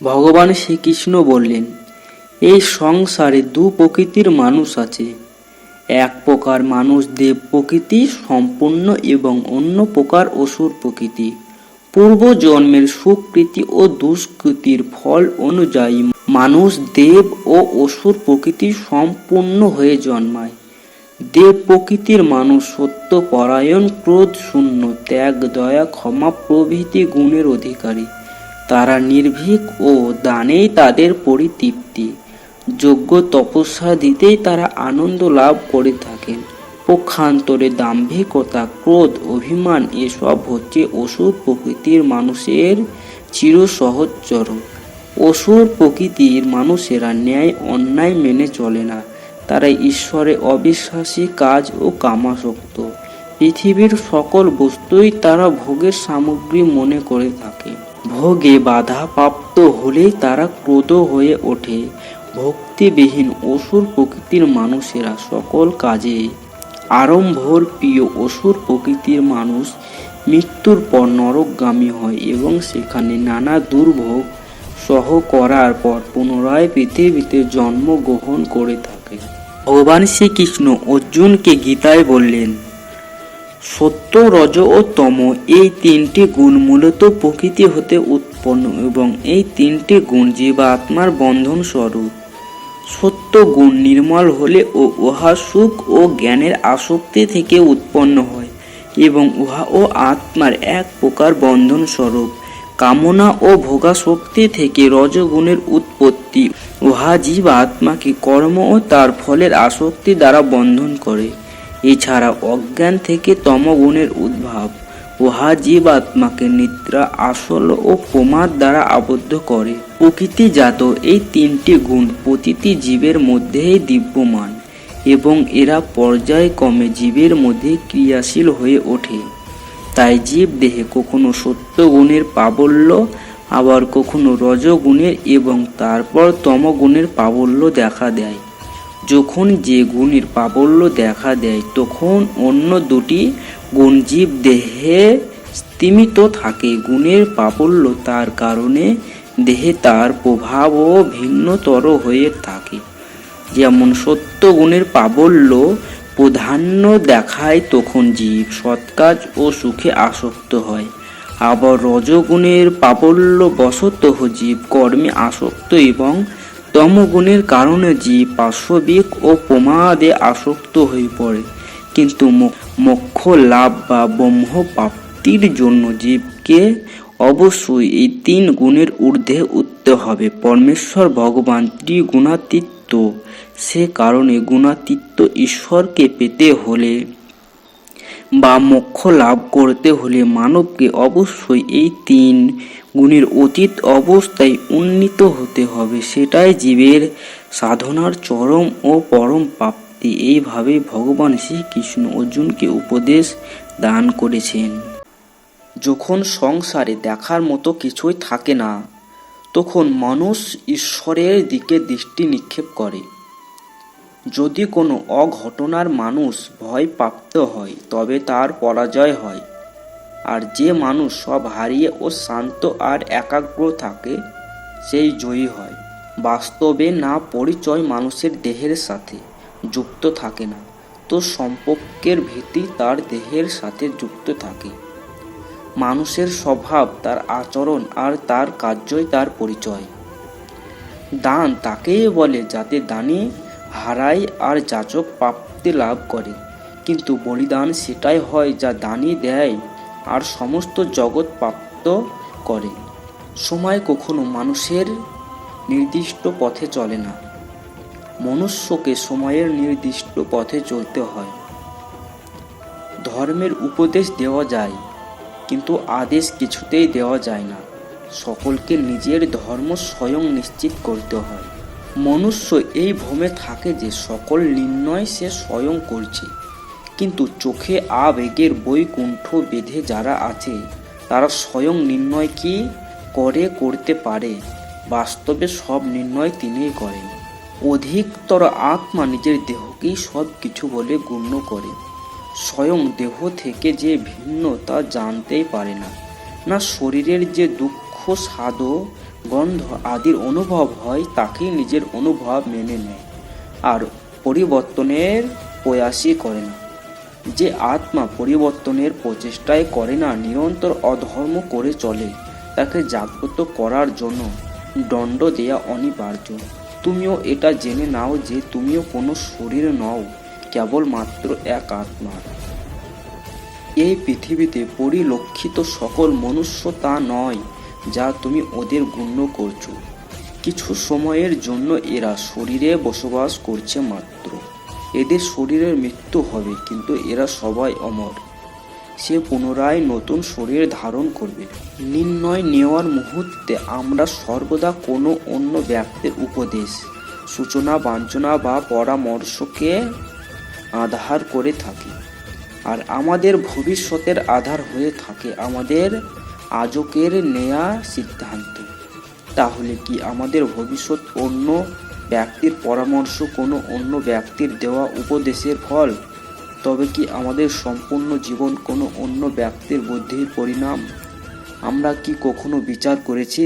ভগবান শ্রীকৃষ্ণ বললেন, এই সংসারে দু প্রকৃতির মানুষ আছে। এক প্রকার মানুষ দেব প্রকৃতি সম্পূর্ণ এবং অন্য প্রকার অসুর প্রকৃতি। পূর্ব জন্মের সুকৃতি ও দুষ্কৃতির ফল অনুযায়ী মানুষ দেব ও অসুর প্রকৃতি সম্পূর্ণ হয়ে জন্মায়। দেব প্রকৃতির মানুষ সত্য পরায়ণ, ক্রোধ শূন্য, ত্যাগ, দয়া, ক্ষমা প্রভৃতি গুণের অধিকারী। তারা নির্ভীক ও দানেই তাদের পরিতৃপ্তি। যজ্ঞ তপস্যা দিতেই তারা আনন্দ লাভ করে থাকেন। পক্ষান্তরে দাম্ভিকতা, ক্রোধ, অভিমান এসব হচ্ছে অসুর প্রকৃতির মানুষের চিরসহচর। অসুর প্রকৃতির মানুষেরা ন্যায় অন্যায় মেনে চলে না। তারা ঈশ্বরে অবিশ্বাসী, কাজ ও কামাসক্ত। পৃথিবীর সকল বস্তুই তারা ভোগের সামগ্রী মনে করে থাকে। ভোগে বাধা প্রাপ্ত হলেই তারা ক্রোধ হয়ে ওঠে। ভক্তিবিহীন অসুর প্রকৃতির মানুষেরা সকল কাজে আড়ম্বর প্রিয়। অসুর প্রকৃতির মানুষ মৃত্যুর পর নরকগামী হয় এবং সেখানে নানা দুর্ভোগ সহ করার পর পুনরায় পৃথিবীতে জন্মগ্রহণ করে থাকে। ভগবান শ্রীকৃষ্ণ অর্জুনকে গীতায় বললেন, সত্য, রজ ও তম এই তিনটি গুণ মূলত প্রকৃতি হতে উৎপন্ন এবং এই তিনটি গুণ জীবাত্মার বন্ধন স্বরূপ। সত্য গুণ নির্মল হলে ও উহা সুখ ও জ্ঞানের আসক্তি থেকে উৎপন্ন হয় এবং উহা ও আত্মার এক প্রকার বন্ধন স্বরূপ। কামনা ও ভোগাসক্তি থেকে রজগুণের উৎপত্তি। উহা জীব আত্মাকে কর্ম ও তার ফলের আসক্তি দ্বারা বন্ধন করে। এছাড়া অজ্ঞান থেকে তমগুণের উদ্ভব। উহা জীব আত্মাকে নিদ্রা, আসল ও প্রমাদ দ্বারা আবদ্ধ করে। প্রকৃতিজাত এই তিনটি গুণ প্রতিটি জীবের মধ্যেই দিব্যমান এবং এরা পর্যায়ক্রমে জীবের মধ্যে ক্রিয়াশীল হয়ে ওঠে। তাই জীব দেহে কখনো সত্যগুণের প্রাবল্য, আবার কখনো রজগুণের এবং তারপর তমগুণের প্রাবল্য দেখা দেয়। যখন যে গুণের প্রাবল্য দেখা দেয় তখন অন্য দুটি গুণ জীব দেহে স্তিমিত থাকে। গুণের প্রাবল্যতার কারণে দেহে তার প্রভাবও ভিন্নতর হয়ে থাকে। যেমন সত্য গুণের প্রাবল্য প্রাধান্য দেখায় তখন জীব সৎকাজ ও সুখে আসক্ত হয়। আবার রজগুণের প্রাবল্য বশতঃ জীব কর্মে আসক্ত এবং তমগুণের কারণে জীব পাশবিক ও প্রমাদে আসক্ত হয়ে পড়ে। কিন্তু মোক্ষ লাভ বা ব্রহ্ম প্রাপ্তির জন্য জীবকে অবশ্যই এই তিন গুণের ঊর্ধ্বে উঠতে হবে। পরমেশ্বর ভগবান ত্রিগুণাতীত, সে কারণে গুণাতীত ঈশ্বরকে পেতে হলে বা মোক্ষ লাভ করতে হলে মানবকে অবশ্যই এই তিন গুণের অতীত অবস্থায় উন্নীত হতে হবে। সেটাই জীবের সাধনার চরম ও পরম প্রাপ্তি। এইভাবে ভগবান শ্রীকৃষ্ণ অর্জুনকে উপদেশ দান করেছেন। যখন সংসারে দেখার মতো কিছুই থাকে না, তখন মানুষ ঈশ্বরের দিকে দৃষ্টি নিক্ষেপ করে। যদি কোনো অঘটনার মানুষ ভয় প্রাপ্ত হয় তবে তার পরাজয় হয়, আর যে মানুষ সব হারিয়ে ও শান্ত আর একাগ্র থাকে সেই জয়ী হয়। বাস্তবে না পরিচয় মানুষের দেহের সাথে যুক্ত থাকে না, তো সম্পর্কের ভিত্তি তার দেহের সাথে যুক্ত থাকে। মানুষের স্বভাব, তার আচরণ আর তার কার্যই তার পরিচয়। দান তাকেই বলে যাতে দানি হারায় আর যাচক প্রাপ্তি লাভ করে, কিন্তু বলিদান সেটাই হয় যা দানি দেয় আর সমস্ত জগৎ প্রাপ্ত করে। সময় কখনো মানুষের নির্দিষ্ট পথে চলে না। মনুষ্যকে সময়ের নির্দিষ্ট পথে চলতে হয়। ধর্মের উপদেশ দেওয়া যায়, কিন্তু আদেশ কিছুতেই দেওয়া যায় না। সকলকে নিজের ধর্ম স্বয়ং নিশ্চিত করতে হয়। মনুষ্য এই ভ্রমে থাকে যে সকল নির্ণয় সে স্বয়ং করছে, কিন্তু চোখে আবেগের বৈকুণ্ঠ বেঁধে যারা আছে তারা স্বয়ং নির্ণয় কি করতে পারে? বাস্তবে সব নির্ণয় তিনিই করেন। অধিকতর আত্মা নিজের দেহকেই সব কিছু বলে গণ্য করে। স্বয়ং দেহ থেকে যে ভিন্ন তা জানতেই পারে না। না শরীরের যে দুঃখ সাধ গন্ধ আদির অনুভব হয় তাকেই নিজের অনুভব মেনে নেয় আর পরিবর্তনের প্রয়াসই করে না। যে আত্মা পরিবর্তনের প্রচেষ্টাই করে না, নিরন্তর অধর্ম করে চলে, তাকে জাগ্রত করার জন্য দণ্ড দেয়া অনিবার্য। তুমিও এটা জেনে নাও যে তুমিও কোনো শরীর নও, কেবলমাত্র এক আত্মা। এই পৃথিবীতে পরিলক্ষিত সকল মনুষ্য তা নয় যা তুমি ওদের গণ্য করছো। কিছু সময়ের জন্য এরা শরীরে বসবাস করছে মাত্র। এদের শরীরের মৃত্যু হবে, কিন্তু এরা সবাই অমর। সে পুনরায় নতুন শরীর ধারণ করবে। নির্ণয় নেওয়ার মুহূর্তে আমরা সর্বদা কোনো অন্য ব্যক্তির উপদেশ, সূচনা, বাঞ্ছনা বা পরামর্শকে আধার করে থাকি, আর আমাদের ভবিষ্যতের আধার হয়ে থাকে আমাদের আজকের নেয়া সিদ্ধান্ত। তাহলে কি আমাদের ভবিষ্যৎ অন্য ব্যক্তির পরামর্শ, কোনো অন্য ব্যক্তির দেওয়া উপদেশের ফল? তবে কি আমাদের সম্পূর্ণ জীবন কোনো অন্য ব্যক্তির বুদ্ধির পরিণাম? আমরা কি কখনো বিচার করেছি?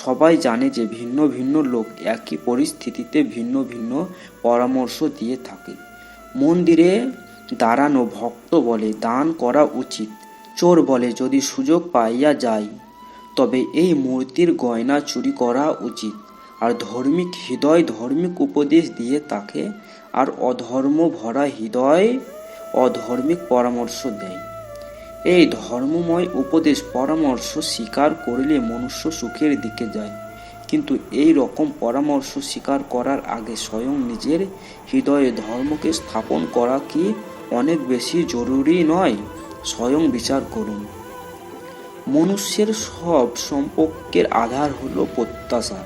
সবাই জানে যে ভিন্ন ভিন্ন লোক একই পরিস্থিতিতে ভিন্ন ভিন্ন পরামর্শ দিয়ে থাকে। মন্দিরে দাঁড়ানো ভক্ত বলে দান করা উচিত, চোর বলে যদি সুযোগ পাইয়া যায় তবে এই মূর্তির গয়না চুরি করা উচিত, আর ধার্মিক হৃদয় ধার্মিক উপদেশ দিয়ে থাকে, আর অধর্ম ভরা হৃদয় অধর্মিক পরামর্শ দেয়। এই ধর্মময় উপদেশ পরামর্শ স্বীকার করলে মনুষ্য সুখের দিকে যায়, কিন্তু এই রকম পরামর্শ স্বীকার করার আগে স্বয়ং নিজের হৃদয়ে ধর্মকে স্থাপন করা কি অনেক বেশি জরুরি নয়? স্বয়ং বিচার করুন। মনুষ্যের সব সম্পর্কের আধার হলো প্রত্যাশা।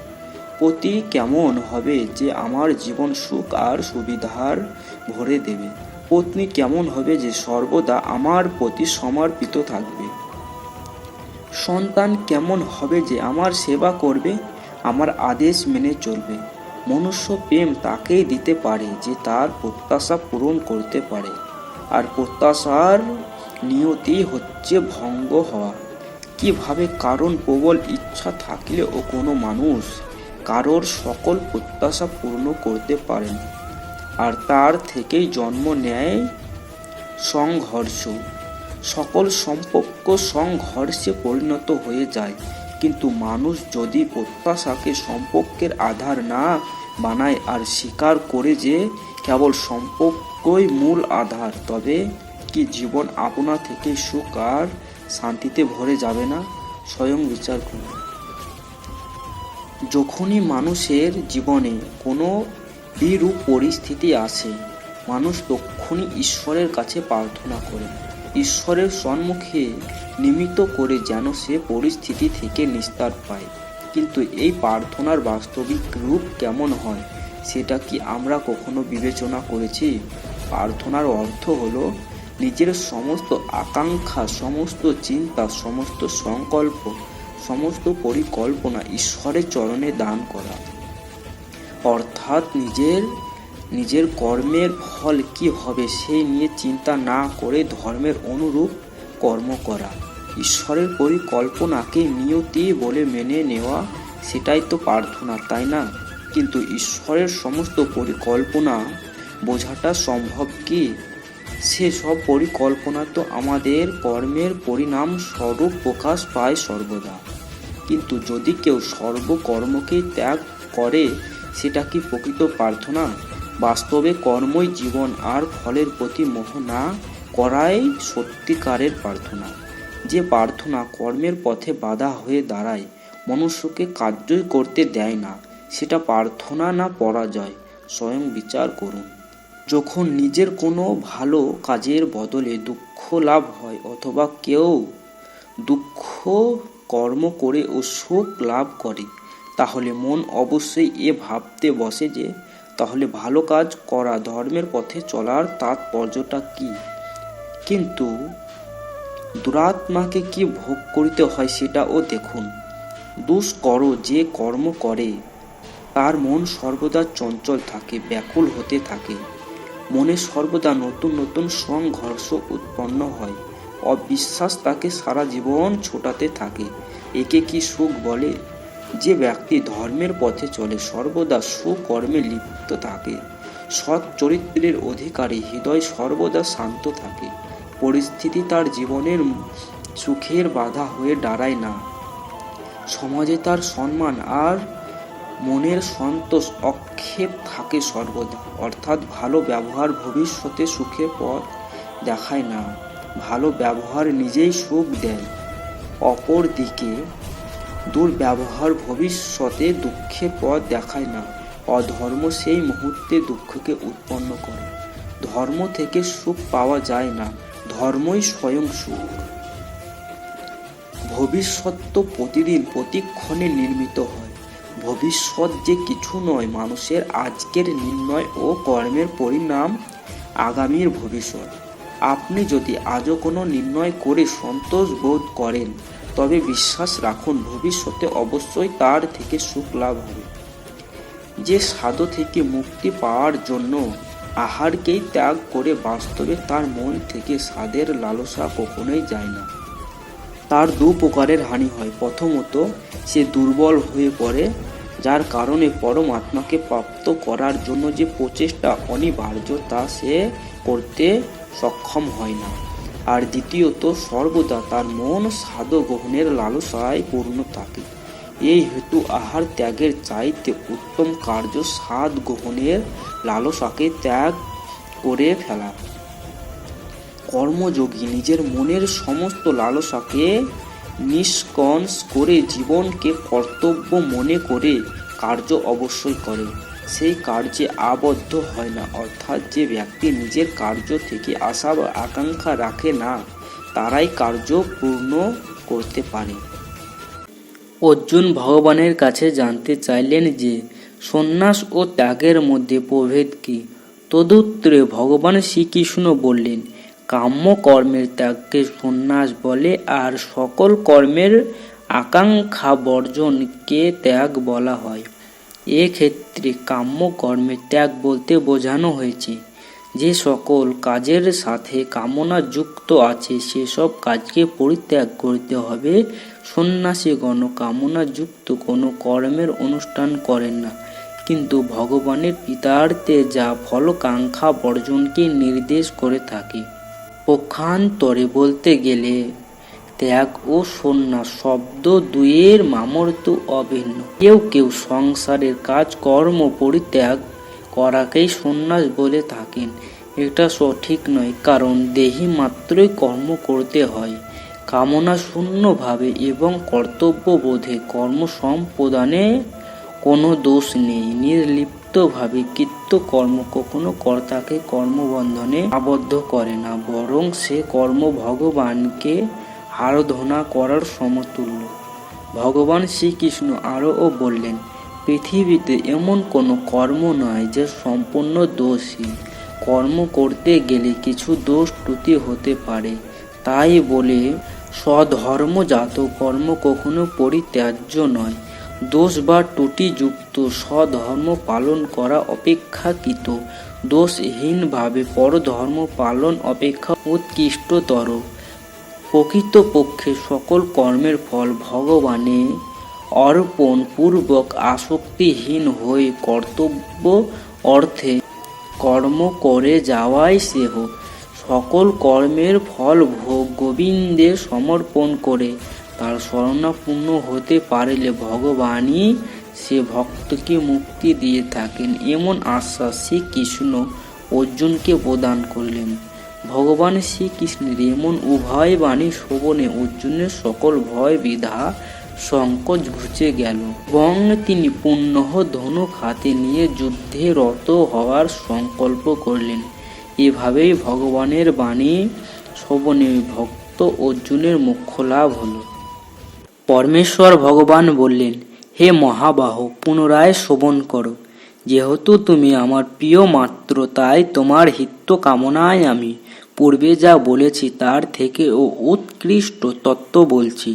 পতি কেমন হবে যে আমার জীবন সুখ আর সুবিধার ভরে দেবে? পত্নী কেমন হবে যে সর্বদা আমার প্রতি সমর্পিত থাকবে? সন্তান কেমন হবে যে আমার সেবা করবে, আমার আদেশ মেনে চলবে? মনুষ্য প্রেম তাকেই দিতে পারে যে তার প্রত্যাশা পূরণ করতে পারে, আর প্রত্যাশার নিয়তি হচ্ছে ভঙ্গ হওয়া। কিভাবে? কারণ প্রবল ইচ্ছা থাকলেও কোনো মানুষ কারোর সকল প্রত্যাশা পূর্ণ করতে পারেন, আর তার থেকেই জন্ম নেয় সংঘর্ষ। সকল সম্পর্ক সংঘর্ষে পরিণত হয়ে যায়। কিন্তু মানুষ যদি প্রত্যাশাকে সম্পর্কের আধার না বানায় আর স্বীকার করে যে কেবল সম্পর্কই মূল আধার, তবে কি জীবন আপনা থেকে সুখ আর শান্তিতে ভরে যাবে না? স্বয়ং বিচার করুন। যখনই মানুষের জীবনে কোনো বিরূপ পরিস্থিতি আসে, মানুষ তখনই ঈশ্বরের কাছে প্রার্থনা করে, ঈশ্বরের সম্মুখে নিমিত্ত করে যেন সে পরিস্থিতি থেকে নিস্তার পায়। কিন্তু এই প্রার্থনার বাস্তবিক রূপ কেমন হয় সেটা কি আমরা কখনো বিবেচনা করেছি? প্রার্থনার অর্থ হলো নিজের সমস্ত আকাঙ্ক্ষা, সমস্ত চিন্তা, সমস্ত সংকল্প, সমস্ত পরিকল্পনা ঈশ্বরের চরণে দান করা। অর্থাৎ নিজের কর্মের ফল কি হবে সেই নিয়ে চিন্তা না করে ধর্মের অনুরূপ কর্ম করা। ঈশ্বরের পরিকল্পনাকে নিয়তি বলে মেনে নেওয়া, সেটাই তো প্রার্থনা, তাই না? কিন্তু ঈশ্বরের সমস্ত পরিকল্পনা বোঝাটা সম্ভব কি? সেসব পরিকল্পনা তো আমাদের কর্মের পরিণাম স্বরূপ প্রকাশ পায় সর্বদা। কিন্তু যদি কেউ সর্বকর্মকে ত্যাগ করে, সেটা কি প্রকৃত প্রার্থনা? বাস্তবে কর্মই জীবন, আর ফলের প্রতি মোহ না করাই সত্যিকারের প্রার্থনা। যে প্রার্থনা কর্মের পথে বাধা হয়ে দাঁড়ায়, মনুষ্যকে কার্যই করতে দেয় না, সেটা প্রার্থনা না পরাজয়? স্বয়ং বিচার করুন। যখন নিজের কোনো ভালো কাজের বদলে দুঃখ লাভ হয়, অথবা কেউ দুঃখ কর্ম করে ও সুখ লাভ করে, তাহলে মন অবশ্যই এ ভাবতে বসে যে তাহলে ভালো কাজ করা, ধর্মের পথে চলার তাৎপর্যটা কি? কিন্তু দুরাত্মাকে কি ভোগ করিতে হয় সেটাও দেখুন। দুষ্কর যে কর্ম করে তার মন সর্বদা চঞ্চল থাকে, ব্যাকুল হতে থাকে। মনে সর্বদা নতুন নতুন সংঘর্ষ উৎপন্ন হয়। অবিশ্বাস তাকে সারা জীবন ছোটাতে থাকে। একে কি সুখ বলে? যে ব্যক্তি ধর্মের পথে চলে সর্বদা সুকর্মে লিপ্ত থাকে, সৎ চরিত্রের অধিকারী, হৃদয় সর্বদা শান্ত থাকে, পরিস্থিতি তার জীবনের সুখের বাধা হয়ে দাঁড়ায় না, সমাজে তার সম্মান আর মনের সন্তোষ অক্ষেপ থাকে সর্বদা। অর্থাৎ ভালো ব্যবহার ভবিষ্যতে সুখের পথ দেখায় না, ভালো ব্যবহার নিজেই সুখ দেয়। অপরদিকে দুর্ব্যবহার ভবিষ্যতে দুঃখের পথ দেখায় না, অধর্ম সেই মুহূর্তে দুঃখকে উৎপন্ন করে। ধর্ম থেকে সুখ পাওয়া যায় না, ধর্মই স্বয়ং সুখ। ভবিষ্যৎ তো প্রতিদিন প্রতিক্ষণে নির্মিত হয়। ভবিষ্যৎ যে কিছু নয়, মানুষের আজকের নির্ণয় ও কর্মের পরিণাম আগামীর ভবিষ্যৎ। আপনি যদি আজও কোনো নির্ণয় করে সন্তোষ বোধ করেন, তবে বিশ্বাস রাখুন ভবিষ্যতে অবশ্যই তার থেকে সুখ লাভ হবে। যে সাধু থেকে মুক্তি পাওয়ার জন্য আহারকেই ত্যাগ করে, বাস্তবে তার মন থেকে স্বাদের লালসা কখনোই যায় না। তার দু প্রকারের হানি হয়। প্রথমত, সে দুর্বল হয়ে পড়ে, যার কারণে পরমাত্মাকে প্রাপ্ত করার জন্য যে প্রচেষ্টা অনিবার্য তা সে করতে সক্ষম হয় না। আর দ্বিতীয়ত, সর্বদা তার মন স্বাদ গ্রহণের লালসায় পূর্ণ থাকে। এই হেতু আহার ত্যাগের চাইতে উত্তম কার্য স্বাদ গ্রহণের লালসাকে ত্যাগ করে ফেলা। কর্মযোগী নিজের মনের সমস্ত লালসাকে নিষ্কণ্ঠ করে জীবনকে কর্তব্য মনে করে কার্য অবশ্যই করে, সেই কার্যে আবদ্ধ হয় না। অর্থাৎ যে ব্যক্তি নিজের কার্য থেকে আশা বা আকাঙ্ক্ষা রাখে না, তারাই কার্য পূর্ণ করতে পারে। অর্জুন ভগবানের কাছে জানতে চাইলেন যে সন্ন্যাস ও ত্যাগের মধ্যে প্রভেদ কি। তদুত্তরে ভগবান শ্রীকৃষ্ণ বললেন, কাম্য কর্মের ত্যাগকে সন্ন্যাস বলে, আর সকল কর্মের আকাঙ্ক্ষা বর্জনকে ত্যাগ বলা হয়। এক্ষেত্রে কাম্য কর্মের ত্যাগ বলতে বোঝানো হয়েছে যে সকল কাজের সাথে কামনা যুক্ত আছে সেসব কাজকে পরিত্যাগ করতে হবে। সন্ন্যাসীগণ কামনা যুক্ত কোনো কর্মের অনুষ্ঠান করেন না, কিন্তু ভগবানের পিতার্থে যা ফলকাঙ্ক্ষা বর্জনকে নির্দেশ করে থাকে। পক্ষান্তরে বলতে গেলে ত্যাগ ও সন্ন্যাস শব্দ দুইয়ের মামর্ত অভিন্ন। কেউ কেউ সংসারের কাজকর্ম পরিত্যাগ করাকেই সন্ন্যাস বলে থাকেন। এটা সঠিক নয়, কারণ দেহি মাত্রই কর্ম করতে হয়। কামনা শূন্যভাবে এবং কর্তব্যবোধে কর্ম সম্পাদনে কোনো দোষ নেই। নির্লিপ্তভাবে কৃত কর্ম কখনো কর্তাকে কর্মবন্ধনে আবদ্ধ করে না, বরং সে কর্ম ভগবানকে আরাধনা করার সমতুল্য। ভগবান শ্রীকৃষ্ণ আরও বললেন, পৃথিবীতে এমন কোনো কর্ম নয় যে সম্পূর্ণ দোষহীন। কর্ম করতে গেলে কিছু দোষ ত্রুটি হতে পারে, তাই বলে স্বধর্মজাত কর্ম কখনো পরিত্যাজ্য নয়। দোষ বা ত্রুটিযুক্ত স্বধর্ম পালন করা অপেক্ষাকৃত দোষহীনভাবে পরধর্ম পালন অপেক্ষা উৎকৃষ্টতর। প্রকৃতপক্ষে সকল কর্মের ফল ভগবানে অর্পণ পূর্বক আসক্তিহীন হয়ে কর্তব্য অর্থে কর্ম করে যাওয়াই শ্রেয়। সকল কর্মের ফল ভোগ গোবিন্দে সমর্পণ করে তার শরণাপন্ন হতে পারলে ভগবানই সে ভক্তকে মুক্তি দিয়ে থাকেন, এমন আশ্বাস শ্রীকৃষ্ণ অর্জুনকে প্রদান করলেন। ভগবান শ্রীকৃষ্ণের এমন উভয় বাণী শ্রবণে অর্জুনের সকল ভয় বিধা সংকোচ ঘুচে গেল এবং তিনি পুনঃ ধনুক হাতে নিয়ে যুদ্ধে রত হওয়ার সংকল্প করলেন। এভাবেই ভগবানের বাণী শ্রবণে ভক্ত অর্জুনের মোক্ষ লাভ হল। পরমেশ্বর ভগবান বললেন, হে মহাবাহু, পুনরায় শ্রবণ করো। যেহেতু তুমি আমার প্রিয় মাত্র, তাই তোমার হিত কামনায় আমি পূর্বে যা বলেছি তার থেকেও উৎকৃষ্ট তত্ত্ব বলছি।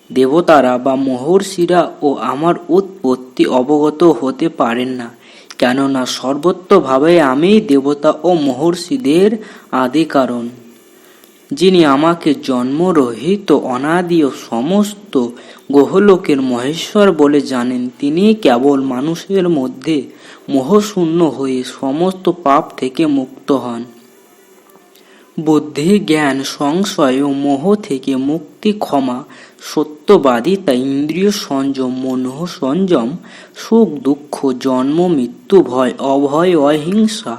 দেবতারা বা মহর্ষিরা ও আমার উৎপত্তি অবগত হতে পারেন না, কেননা সর্বত্রভাবে আমি দেবতা ও মহর্ষিদের আদি কারণ। যিনি আমাকে জন্মরহিত অনাদি ও সমস্ত গ্রহলোকের মহেশ্বর বলে জানেন। তিনি কেবল মানুষের মধ্যে মোহশূন্য হয়ে সমস্ত পাপ থেকে মুক্ত হন। বুদ্ধি, জ্ঞান, সংশয় ও মোহ থেকে মুক্তি, ক্ষমা, সত্যবাদিতা, ইন্দ্রিয় সংযম, মনোহ সংযম, সুখ দুঃখ, জন্ম মৃত্যু, ভয় অভয়, অহিংসা,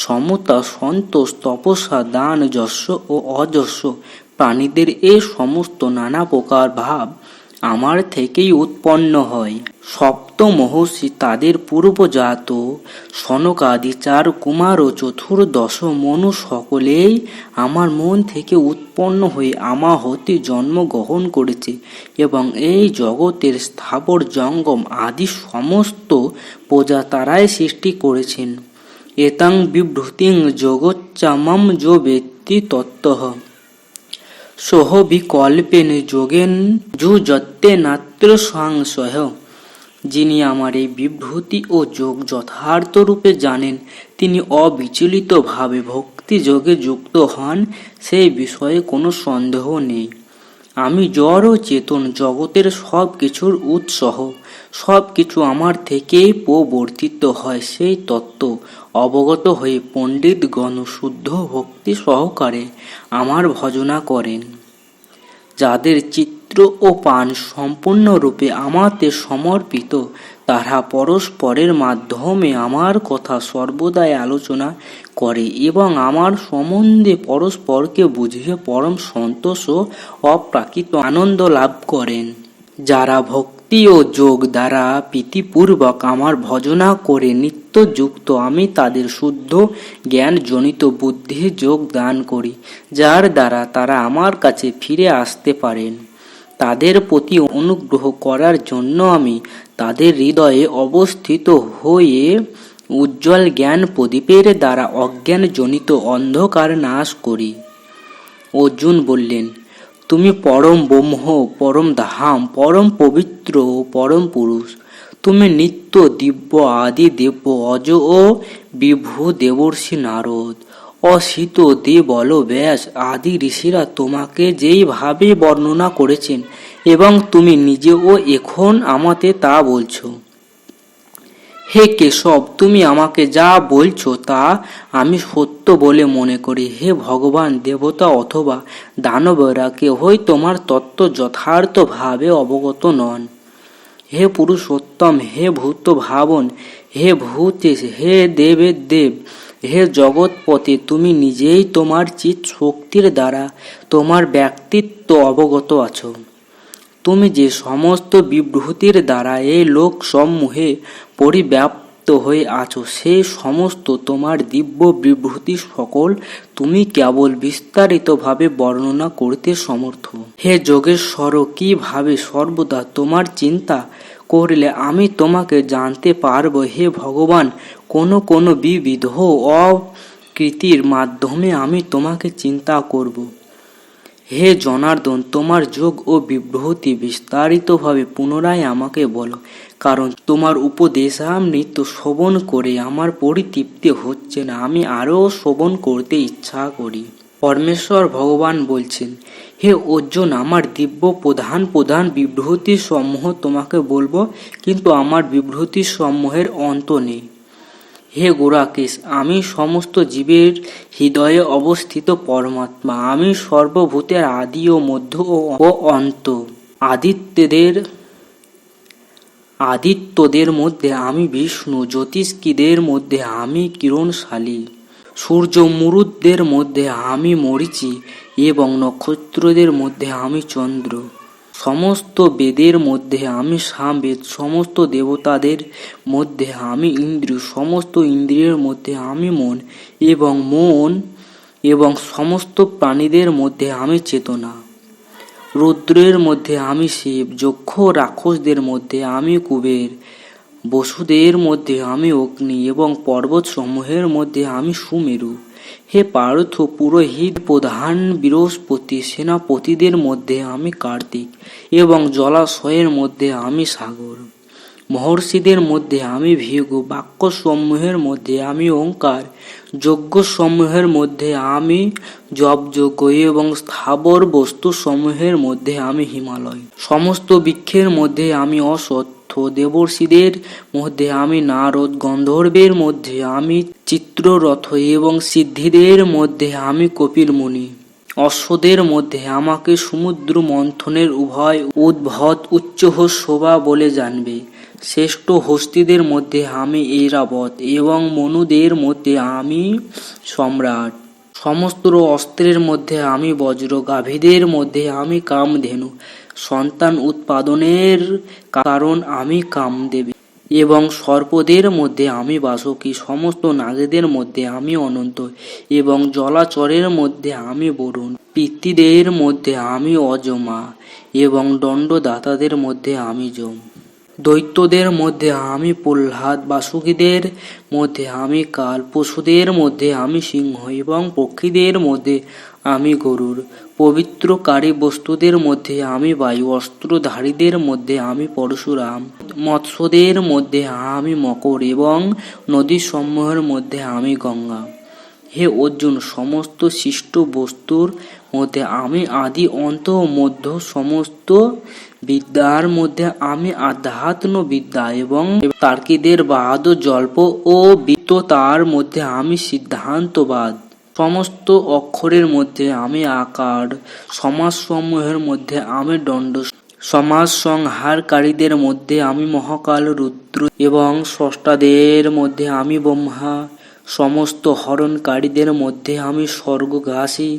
সমতা, সন্তোষ, তপস্যা, দান, যশ ও অযশ, প্রাণীদের এই সমস্ত নানা প্রকার ভাব আমার থেকেই উৎপন্ন হয়। সপ্ত মহর্ষি, তাদের পূর্বজাত সনকাদি 4 কুমার ও চতুর্দশ মনু সকলেই আমার মন থেকে উৎপন্ন হয়ে আমার হতে জন্মগ্রহণ করেছে এবং এই জগতের স্থাবর জঙ্গম আদি সমস্ত প্রজা তারাই সৃষ্টি করেছেন। এতাং বিভূতিং জগচ্চামাম যো বেত্তি তত্ত্বঃ সহ বিকল্পেন যোগেন যুযত্তে নাত্র সংশয়। যিনি আমার এই বিভূতি ও যোগ যথার্থ রূপে জানেন, তিনি অবিচলিতভাবে ভক্তি যোগে যুক্ত হন, সেই বিষয়ে কোনো সন্দেহ নেই। আমি জড় ও চেতন জগতের সব কিছুর উৎস, সব কিছু আমার থেকেই প্রবর্তিত হয়, সেই তত্ত্ব অবগত হয়ে পণ্ডিতগণ শুদ্ধ ভক্তি সহকারে আমার ভজনা করেন। যাদের চিত্র ও পান সম্পূর্ণরূপে আমাতে সমর্পিত, তারা পরস্পরের মাধ্যমে আমার কথা সর্বদাই আলোচনা করে এবং আমার সম্বন্ধে পরস্পরকে বুঝিয়ে পরম সন্তোষ ও অপ্রাকৃত আনন্দ লাভ করেন। যারা ভক্তি ও যোগ দ্বারা প্রীতিপূর্বক আমার ভজনা করে নিত্যযুক্ত, আমি তাদের শুদ্ধ জ্ঞানজনিত বুদ্ধি যোগ দান করি, যার দ্বারা তারা আমার কাছে ফিরে আসতে পারেন। তাদের প্রতি অনুগ্রহ করার জন্য আমি তাদের হৃদয়ে অবস্থিত হয়ে উজ্জ্বল জ্ঞান প্রদীপের দ্বারা অজ্ঞানজনিত অন্ধকার নাশ করি। অর্জুন বললেন, তুমি পরম ব্রহ্ম, পরম ধাম, পরম পবিত্র ও পরম পুরুষ। তুমি নিত্য, দিব্য, আদি দেব, অজ ও বিভু, দেবর্ষি নারদ, অসিত, দেবল, ব্যাস আদি ঋষিরা তোমাকে যেইভাবে বর্ণনা করেছেন এবং তুমি নিজেও এখন আমাতে তা বলছো। হে কেশব, তুমি আমাকে যা বলছো তা আমি সত্য বলে মনে করি। হে ভগবান, দেবতা অথবা দানবরা কেহই তোমার তত্ত্ব যথার্থভাবে অবগত নন। হে পুরুষোত্তম, হে ভূত ভাবন, হে ভূতেশ, হে দেবের দেব, হে জগৎপতি, তুমি নিজেই তোমার চিৎ শক্তির দ্বারা তোমার ব্যক্তিত্ব অবগত আছো। তুমি যে সমস্ত বিভূতির দ্বারা এই লোক সমূহে পরিব্যাপ্ত হয়ে আছো, সেই সমস্ত তোমার দিব্য বিভূতি সকল তুমি কেবল বিস্তারিতভাবে বর্ণনা করতে সমর্থ। হে যোগেশ্বর, কিভাবে সর্বদা তোমার চিন্তা করলে আমি তোমাকে জানতে পারব? হে ভগবান, কোনো বিবিধ অকৃতির মাধ্যমে আমি তোমাকে চিন্তা করব। হে জনার্দন, তোমার যোগ ও বিভূতি বিস্তারিতভাবে পুনরায় আমাকে বলো, কারণ তোমার উপদেশামৃত শ্রবণ করে আমার পরিতৃপ্তি হচ্ছে না, আমি আরও শ্রবণ করতে ইচ্ছা করি। পরমেশ্বর ভগবান বলছেন, হে অর্জুন, আমার দিব্য প্রধান প্রধান বিভূতি সমূহ তোমাকে বলবো, কিন্তু আমার বিভূতি সমূহের অন্ত নেই। হে গোরাকেশ, আমি সমস্ত জীবের হৃদয়ে অবস্থিত পরমাত্মা, আমি সর্বভূতের আদি ও মধ্য ও অন্ত। আদিত্যদের মধ্যে আমি বিষ্ণু, জ্যোতিষ্কীদের মধ্যে আমি কিরণশালী, সূর্য মুরুদদের মধ্যে আমি মরীচি এবং নক্ষত্রদের মধ্যে আমি চন্দ্র। সমস্ত বেদের মধ্যে আমি সামবেদ, সমস্ত দেবতাদের মধ্যে আমি ইন্দ্র, সমস্ত ইন্দ্রিয়ের মধ্যে আমি মন এবং সমস্ত প্রাণীদের মধ্যে আমি চেতনা। রুদ্রের মধ্যে আমি শিব, যক্ষ রাক্ষসদের মধ্যে আমি কুবের, বসুদের মধ্যে আমি অগ্নি এবং পর্বত সমূহের মধ্যে আমি সুমেরু। হে পার্থ, পুরোহিত প্রধান বৃহস্পতি, সেনাপতিদের মধ্যে আমি কার্তিক এবং জলাশয়ের মধ্যে আমি সাগর। মহর্ষিদের মধ্যে আমি ভৃগু, বাক্যসমূহের মধ্যে আমি ওঙ্কার, যজ্ঞসমূহের মধ্যে আমি জপযজ্ঞ এবং স্থাবর বস্তুসমূহের মধ্যে আমি হিমালয়। সমস্ত বৃক্ষের মধ্যে আমি অশ্বত্থ, দেবর্ষিদের মধ্যে আমি নারদ, গন্ধর্বের মধ্যে আমি চিত্ররথ এবং সিদ্ধিদের মধ্যে আমি কপিল মুনি। অশ্বদের মধ্যে আমাকে সমুদ্র মন্থনের উভয় উদ্ভট উচ্চহ শোভা বলে জানবে। শ্রেষ্ঠ হস্তিদের মধ্যে আমি ঐরাবত এবং মনুদের মধ্যে আমি সম্রাট। সমস্ত অস্ত্রের মধ্যে আমি বজ্র, গাভীদের মধ্যে আমি কামধেনু, সন্তান উৎপাদনের কারণ আমি কামদেবী এবং সর্পদের মধ্যে আমি বাসুকী। সমস্ত নাগেদের মধ্যে আমি অনন্ত এবং জলাচরের মধ্যে আমি বরুণ। পিতৃদের মধ্যে আমি অজমা এবং দণ্ডদাতাদের মধ্যে আমি যম। দৈত্যদের মধ্যে আমি প্রহ্লাদ, বাসুকীদের মধ্যে আমি কাল, পশুদের মধ্যে আমি সিংহ এবং পক্ষীদের মধ্যে আমি গরুড়। পবিত্রকারী বস্তুদের মধ্যে আমি বায়ু, অস্ত্রধারীদের মধ্যে আমি পরশুরাম, মৎস্যদের মধ্যে আমি মকর এবং নদীসমূহের মধ্যে আমি গঙ্গা। হে অর্জুন, সমস্ত সৃষ্ট বস্তুর মধ্যে আমি আদি অন্ত মধ্য, সমস্ত বিদ্যার মধ্যে আমি আধ্যাত্ম বিদ্যা এবং তার্কিকদের বাদ, জল্প ও বিদ্বতার মধ্যে আমি সিদ্ধান্তবাদ। সমস্ত অক্ষরের মধ্যে আমি আকার, সমাজসমূহের মধ্যে আমি দণ্ড, সমাজ সংহারকারীদের মধ্যে আমি মহাকাল, রুদ্র এবং স্রষ্টাদের মধ্যে আমি ব্রহ্মা। সমস্ত হরণকারীদের মধ্যে আমি স্বর্গগ্রাসী,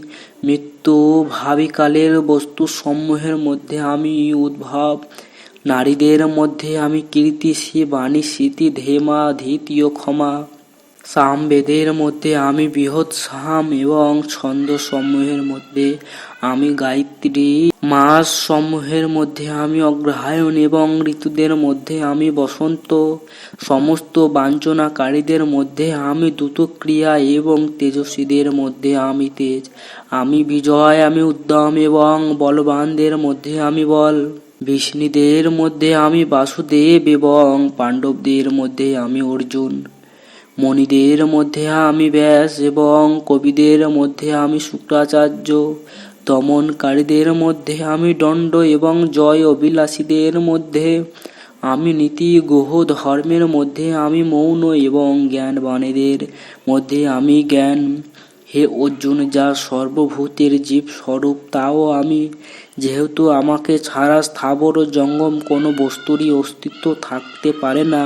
মৃত্যু ভাবিকালের বস্তুসমূহের মধ্যে আমি উদ্ভব, নারীদের মধ্যে আমি কীর্তি, বাণী, স্মৃতি, ধেমা, ধৃতীয়, ক্ষমা। সামবেদের মধ্যে আমি বৃহৎ সাম এবং ছন্দসমূহের মধ্যে আমি গায়ত্রী, মাস সমূহের মধ্যে আমি অগ্রহায়ণ এবং ঋতুদের মধ্যে আমি বসন্ত। সমস্ত বাঞ্ছনাকারীদের মধ্যে আমি দ্রুতক্রিয়া এবং তেজস্বীদের মধ্যে আমি তেজ। আমি বিজয়, আমি উদ্যম এবং বলবানদের মধ্যে আমি বল। বিষ্ণুদের মধ্যে আমি বাসুদেব এবং পাণ্ডবদের মধ্যে আমি অর্জুন। মণিদের মধ্যে আমি ব্যাস এবং কবিদের মধ্যে আমি শুক্রাচার্য। দমনকারীদের মধ্যে আমি দণ্ড এবং জয় অভিলাষীদের মধ্যে আমি নীতি, গুহ ধর্মের মধ্যে আমি মৌন এবং জ্ঞানবানেদের মধ্যে আমি জ্ঞান। হে অর্জুন, যা সর্বভূতের জীব স্বরূপ তাও আমি, যেহেতু আমাকে ছাড়া স্থাবর জঙ্গম কোনো বস্তুরই অস্তিত্ব থাকতে পারে না।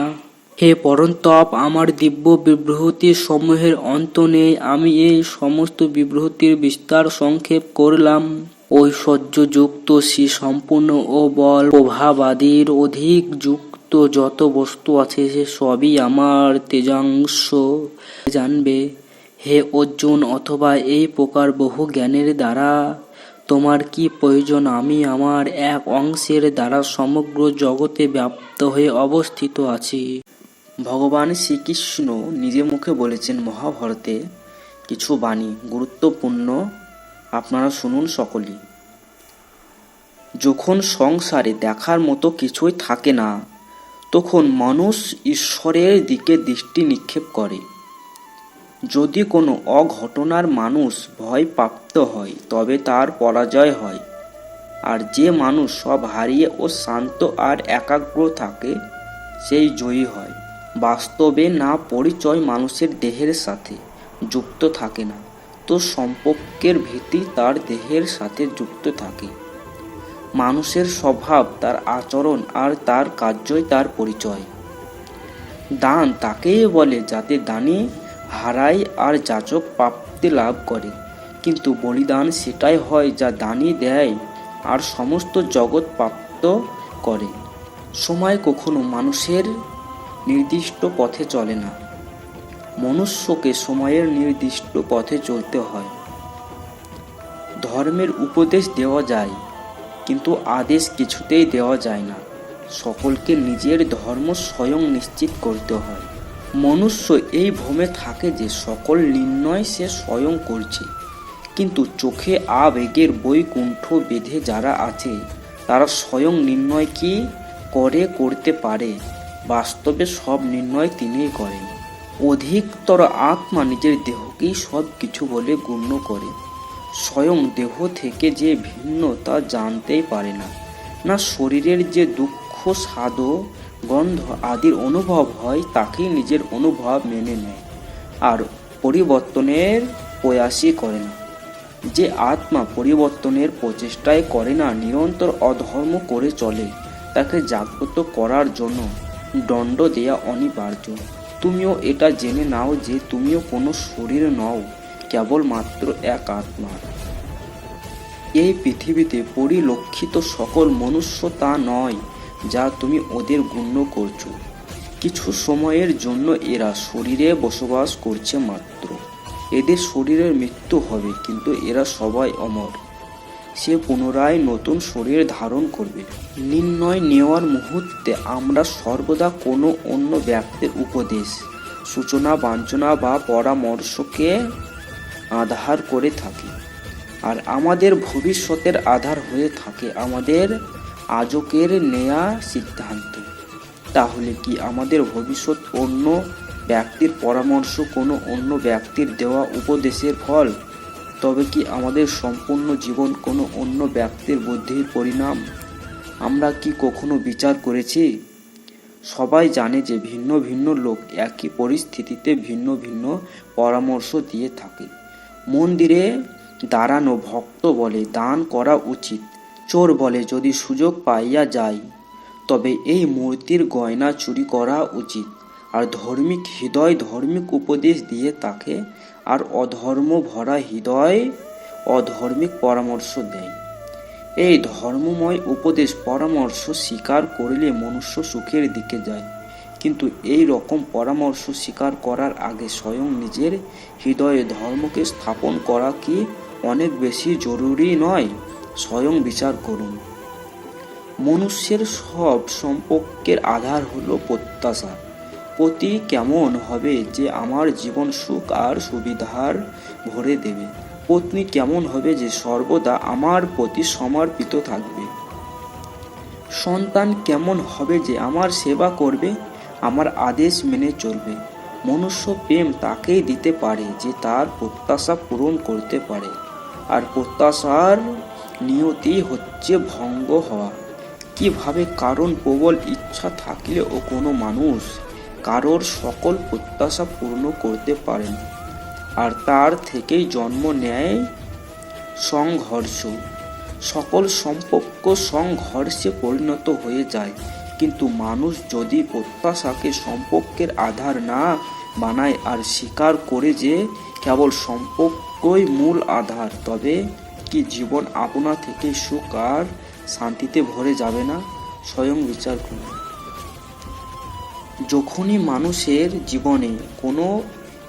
হে পরন্তপ, আমার দিব্য বিভূতি সমূহের অন্ত নেই। আমি এই সমস্ত বিভূতির বিস্তার সংক্ষেপ করলাম। ঐশ্বর্যযুক্ত, শ্রী সম্পূর্ণ ও বল প্রভাবাদির অধিক যুক্ত যত বস্তু আছে সে সবই আমার তেজাংশ জানবে। হে অর্জুন, অথবা এই প্রকার বহু জ্ঞানের দ্বারা তোমার কি প্রয়োজন? আমি আমার এক অংশের দ্বারা সমগ্র জগতে ব্যাপ্ত হয়ে অবস্থিত আছি। ভগবান শ্রীকৃষ্ণ নিজে মুখে বলেছেন মহাভারতে কিছু বাণী, গুরুত্বপূর্ণ, আপনারা শুনুন সকলেই। যখন সংসারে দেখার মতো কিছুই থাকে না, তখন মানুষ ঈশ্বরের দিকে দৃষ্টি নিক্ষেপ করে। যদি কোনো অঘটনার মানুষ ভয়প্রাপ্ত হয় তবে তার পরাজয় হয়, আর যে মানুষ সব হারিয়ে ও শান্ত আর একাগ্র থাকে সেই জয়ী হয়। বাস্তবে না পরিচয় মানুষের দেহের সাথে যুক্ত থাকে না, তো সম্পর্কের ভিত্তি তার দেহের সাথে যুক্ত থাকে। মানুষের স্বভাব, তার আচরণ আর তার কার্যই তার পরিচয়। দান তাকেই বলে যাতে দানি হারায় আর যাচক প্রাপ্তি লাভ করে, কিন্তু বলিদান সেটাই হয় যা দানি দেয় আর সমস্ত জগৎ প্রাপ্ত করে। সময় কখনো মানুষের নির্দিষ্ট পথে চলে না, মনুষ্যকে সময়ের নির্দিষ্ট পথে চলতে হয়। ধর্মের উপদেশ দেওয়া যায়, কিন্তু আদেশ কিছুতেই দেওয়া যায় না। সকলকে নিজের ধর্ম স্বয়ং নিশ্চিত করতে হয়। মনুষ্য এই ভ্রমে থাকে যে সকল নির্ণয় সে স্বয়ং করছে, কিন্তু চোখে আবেগের বৈকুণ্ঠ বেঁধে যারা আছে তারা স্বয়ং নির্ণয় কি করে করতে পারে বাস্তবে সব নির্ণয় তিনিই করেন। অধিকতর আত্মা নিজের দেহকেই সব কিছু বলে গণ্য করে। স্বয়ং দেহ থেকে যে ভিন্ন তা জানতেই পারে না। না শরীরের যে দুঃখ, স্বাদ, গন্ধ আদির অনুভব হয় তাকেই নিজের অনুভব মেনে নেয় আর পরিবর্তনের প্রয়াসই করে না। যে আত্মা পরিবর্তনের প্রচেষ্টাই করে না, নিরন্তর অধর্ম করে চলে, তাকে জাগ্রত করার জন্য দণ্ড দেয়া অনিবার্য। তুমিও এটা জেনে নাও যে তুমিও কোনো শরীর নও, কেবলমাত্র এক আত্মা। এই পৃথিবীতে পরিলক্ষিত সকল মনুষ্য তা নয় যা তুমি ওদের গণ্য করছো। কিছু সময়ের জন্য এরা শরীরে বসবাস করছে মাত্র। এদের শরীরের মৃত্যু হবে, কিন্তু এরা সবাই অমর। সে পুনরায় নতুন শরীর ধারণ করবে। নির্ণয় নেওয়ার মুহূর্তে আমরা সর্বদা কোনো অন্য ব্যক্তির উপদেশ, সূচনা, বাঞ্ছনা বা পরামর্শকে আধার করে থাকি, আর আমাদের ভবিষ্যতের আধার হয়ে থাকে আমাদের আজকের নেয়া সিদ্ধান্ত। তাহলে কি আমাদের ভবিষ্যৎ অন্য ব্যক্তির পরামর্শ, কোনো অন্য ব্যক্তির দেওয়া উপদেশের ফল? তবে কি আমাদের সম্পূর্ণ জীবন কোনো অন্য ব্যক্তির বুদ্ধির পরিণাম? আমরা কি কখনো বিচার করেছি? সবাই জানে যে ভিন্ন ভিন্ন লোক একই পরিস্থিতিতে ভিন্ন ভিন্ন পরামর্শ দিয়ে থাকে। মন্দিরে দাঁড়ানো ভক্ত বলে দান করা উচিত, চোর বলে যদি সুযোগ পাইয়া যায় তবে এই মূর্তির গয়না চুরি করা উচিত, আর ধার্মিক হৃদয় ধার্মিক উপদেশ দিয়ে থাকে, আর অধর্ম ভরা হৃদয় অধর্মিক পরামর্শ দেয়। এই ধর্মময় উপদেশ পরামর্শ স্বীকার করলে মনুষ্য সুখের দিকে যায়, কিন্তু এই রকম পরামর্শ স্বীকার করার আগে স্বয়ং নিজের হৃদয়ে ধর্মকে স্থাপন করা কি অনেক বেশি জরুরি নয়? স্বয়ং বিচার করুন। মনুষ্যের সব সম্পর্কের আধার হলো প্রত্যাশা। পতি কেমন হবে যে আমার জীবন সুখ আর সুবিধার ভরে দেবে? পত্নী কেমন হবে যে সর্বদা আমার প্রতি সমর্পিত থাকবে? সন্তান কেমন হবে যে আমার সেবা করবে, আমার আদেশ মেনে চলবে? মনুষ্য প্রেম তাকেই দিতে পারে যে তার প্রত্যাশা পূরণ করতে পারে, আর প্রত্যাশার নিয়তি হচ্ছে ভঙ্গ হওয়া। কিভাবে? কারণ প্রবল ইচ্ছা থাকলেও কোনো মানুষ কারোর সকল প্রত্যাশা পূর্ণ করতে পারেন, আর তার থেকেই জন্ম নেয় সংঘর্ষ। সকল সম্পর্ক সংঘর্ষে পরিণত হয়ে যায়। কিন্তু মানুষ যদি প্রত্যাশাকে সম্পর্কের আধার না বানায় আর স্বীকার করে যে কেবল সম্পর্কই মূল আধার, তবে কি জীবন আপনা থেকে সুখ আর শান্তিতে ভরে যাবে না? স্বয়ং বিচার করুন। যখনই মানুষের জীবনে কোনো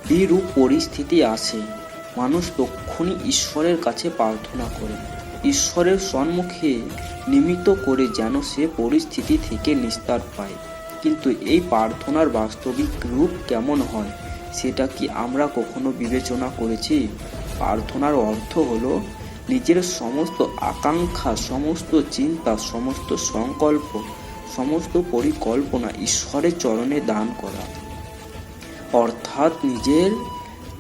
বিরূপ পরিস্থিতি আসে, মানুষ তখনই ঈশ্বরের কাছে প্রার্থনা করে, ঈশ্বরের সম্মুখে নিমিত্ত করে যেন সে পরিস্থিতি থেকে নিস্তার পায়। কিন্তু এই প্রার্থনার বাস্তবিক রূপ কেমন হয় সেটা কি আমরা কখনো বিবেচনা করেছি? প্রার্থনার অর্থ হলো নিজের সমস্ত আকাঙ্ক্ষা, সমস্ত চিন্তা, সমস্ত সংকল্প, সমস্ত পরিকল্পনা ঈশ্বরের চরণে দান করা। অর্থাৎ